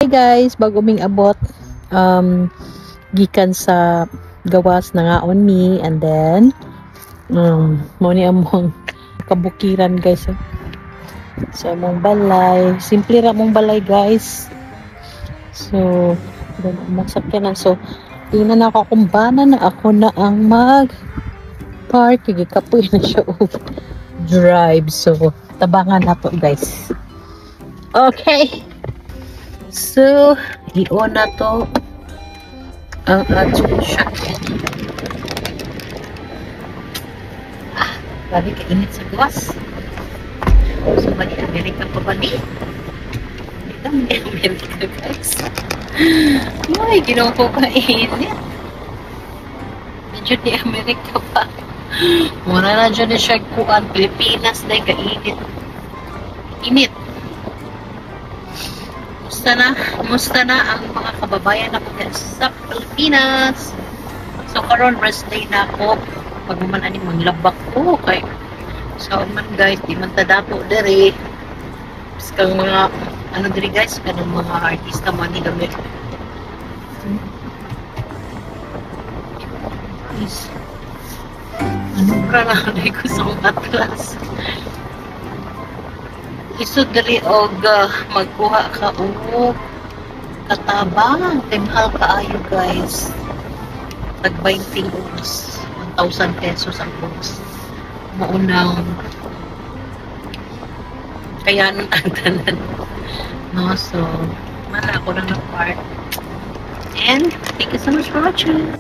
Hi guys, bago ming abot gikan sa gawas na nga on me, and then mo ni among kabukiran guys sa among balay. Simple ra mong balay guys. So dan among sakyanan. So tingnan ako kung bana na ako na ang mag park, gikapoy na siya og drive. So tabangan nato guys. Okay. So, i-on na to ang ating shotgun. Grabe kainit sa gawas. So, bali Amerika pa bali. Dito, may Amerika guys. Ay, ginawa ko kainit. Medyo di Amerika pa. Muna na dyan na siya kuan. Pilipinas na kainit. Init. Musta na ang mga kababayan na po sa Pilipinas. So karon rest day na ako. Pag man ani manglabak ko kay sa man guys, di man tadato dere. Kang mga ano diri guys, kanang mga artista man ni gamit. Please. Ano ka na ko sa atlas. Isod dali og magkuha ka og katabang. Timhal kaayo guys. Tag 20 oras. 1,000 pesos ang oras. Maunang kaya nun ang tanan. No, so mala ako lang ng part. And thank you so much for watching.